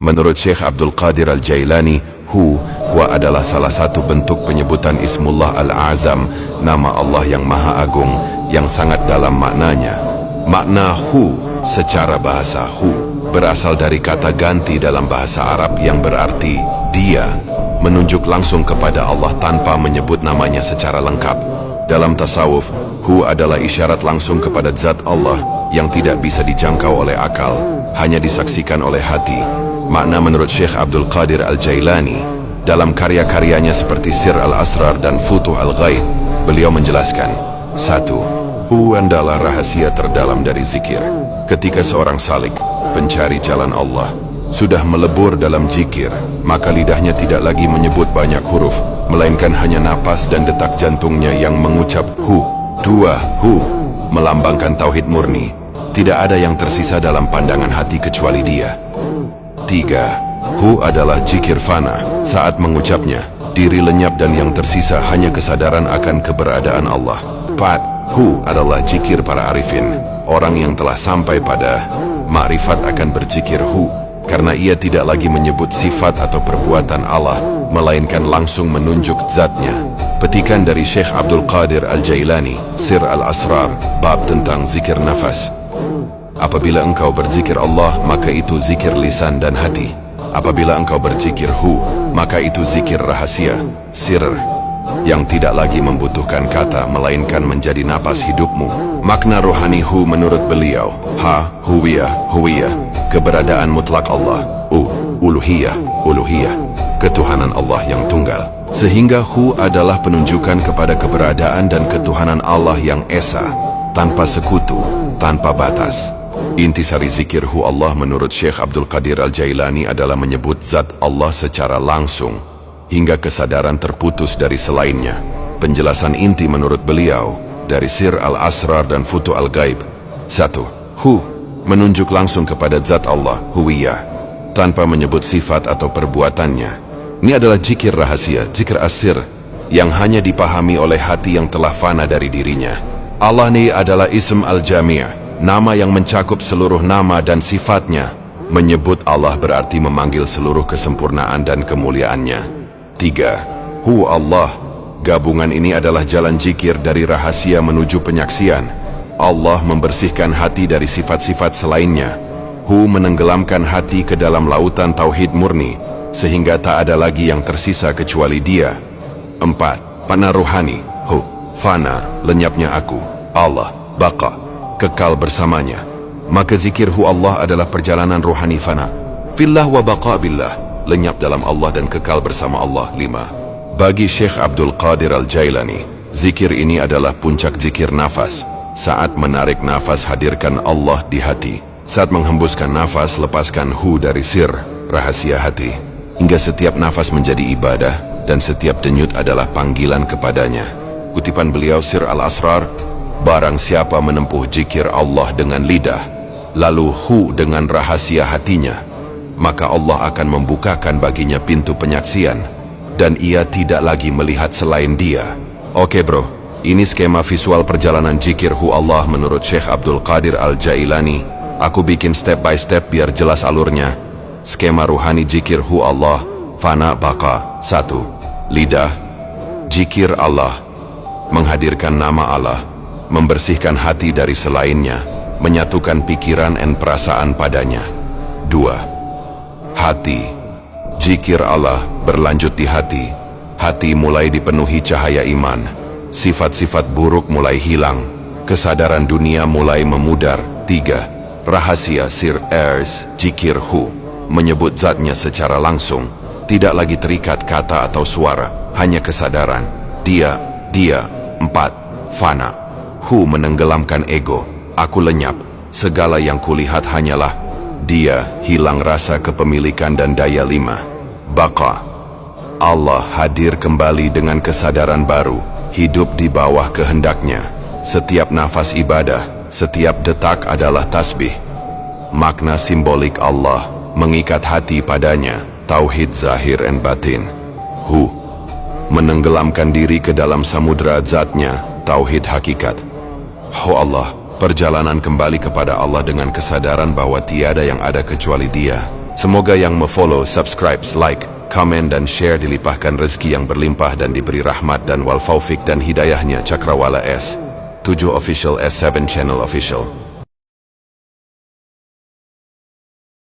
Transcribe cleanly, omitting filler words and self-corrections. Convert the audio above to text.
Menurut Syekh Abdul Qadir Al-Jailani, Huwa adalah salah satu bentuk penyebutan Ismullah Al-Azam, nama Allah yang Maha Agung, yang sangat dalam maknanya. Makna Hu secara bahasa berasal dari kata ganti dalam bahasa Arab yang berarti Dia, menunjuk langsung kepada Allah tanpa menyebut namanya secara lengkap. Dalam tasawuf, Hu adalah isyarat langsung kepada zat Allah yang tidak bisa dijangkau oleh akal, hanya disaksikan oleh hati. Makna menurut Syekh Abdul Qadir Al-Jailani dalam karya-karyanya seperti Sir Al-Asrar dan Futuh Al-Ghaib, beliau menjelaskan, 1. Hu adalah rahasia terdalam dari zikir. Ketika seorang salik, pencari jalan Allah, sudah melebur dalam zikir, maka lidahnya tidak lagi menyebut banyak huruf, melainkan hanya napas dan detak jantungnya yang mengucap Hu. 2. Hu melambangkan tauhid murni. Tidak ada yang tersisa dalam pandangan hati kecuali Dia. 3. Hu adalah zikir fana. Saat mengucapnya, diri lenyap dan yang tersisa hanya kesadaran akan keberadaan Allah. 4. Hu adalah zikir para arifin. Orang yang telah sampai pada ma'rifat akan berzikir Hu, karena ia tidak lagi menyebut sifat atau perbuatan Allah, melainkan langsung menunjuk zatnya. Petikan dari Syekh Abdul Qadir Al-Jailani, Sir Al-Asrar, bab tentang zikir nafas. Apabila engkau berzikir Allah, maka itu zikir lisan dan hati. Apabila engkau berzikir Hu, maka itu zikir rahasia, sir, yang tidak lagi membutuhkan kata, melainkan menjadi napas hidupmu. Makna rohani Hu menurut beliau, huwiyah, keberadaan mutlak Allah. Uluhiyah, ketuhanan Allah yang tunggal. Sehingga Hu adalah penunjukan kepada keberadaan dan ketuhanan Allah yang esa, tanpa sekutu, tanpa batas. Intisari zikir Hu Allah menurut Syekh Abdul Qadir Al-Jailani adalah menyebut zat Allah secara langsung, hingga kesadaran terputus dari selainnya. Penjelasan inti menurut beliau, dari Sir Al-Asrar dan Futuh Al-Ghaib. 1. Hu menunjuk langsung kepada zat Allah, huwiyah, tanpa menyebut sifat atau perbuatannya. Ini adalah zikir rahasia, zikir asir, yang hanya dipahami oleh hati yang telah fana dari dirinya. Allah ini adalah Ism Al-Jami', nama yang mencakup seluruh nama dan sifatnya. Menyebut Allah berarti memanggil seluruh kesempurnaan dan kemuliaannya. 3. Hu Allah. Gabungan ini adalah jalan zikir dari rahasia menuju penyaksian. Allah membersihkan hati dari sifat-sifat selainnya. Hu menenggelamkan hati ke dalam lautan tauhid murni, sehingga tak ada lagi yang tersisa kecuali Dia. 4. Makna ruhani Hu, fana, lenyapnya aku, Allah, baqa, kekal bersamanya. Maka zikir Hu Allah adalah perjalanan ruhani fana, fillah wa baqa billah, lenyap dalam Allah dan kekal bersama Allah. 5. Bagi Syekh Abdul Qadir Al-Jailani, zikir ini adalah puncak zikir nafas. Saat menarik nafas, hadirkan Allah di hati. Saat menghembuskan nafas, lepaskan Hu dari sir, rahasia hati. Hingga setiap nafas menjadi ibadah, dan setiap denyut adalah panggilan kepadanya. Kutipan beliau Sir Al-Asrar, barang siapa menempuh zikir Allah dengan lidah, lalu Hu dengan rahasia hatinya, maka Allah akan membukakan baginya pintu penyaksian, dan ia tidak lagi melihat selain Dia. Oke bro, ini skema visual perjalanan zikir Hu Allah menurut Syekh Abdul Qadir Al-Jailani. Aku bikin step by step biar jelas alurnya. Skema ruhani zikir Hu Allah, fana baqa. 1. Lidah, zikir Allah, menghadirkan nama Allah, membersihkan hati dari selainnya, menyatukan pikiran dan perasaan padanya. 2. Hati, zikir Allah berlanjut di hati. Hati mulai dipenuhi cahaya iman, sifat-sifat buruk mulai hilang, kesadaran dunia mulai memudar. 3. Rahasia Sir Ers, zikir Hu, menyebut zatnya secara langsung, tidak lagi terikat kata atau suara, hanya kesadaran, Dia. 4. Fana, Hu menenggelamkan ego, aku lenyap, segala yang kulihat hanyalah Dia, hilang rasa kepemilikan dan daya. 5. Baqa, Allah hadir kembali dengan kesadaran baru, hidup di bawah kehendaknya. Setiap nafas ibadah, setiap detak adalah tasbih. Makna simbolik Allah mengikat hati padanya, tauhid zahir dan batin. Hu menenggelamkan diri ke dalam samudera zatnya, tauhid hakikat. Hu Allah, perjalanan kembali kepada Allah dengan kesadaran bahwa tiada yang ada kecuali Dia. Semoga yang follow, subscribe, like, komen dan share dilimpahkan rezeki yang berlimpah dan diberi rahmat dan wal faufik dan hidayahnya Cakrawala S7 Official S7 Channel Official.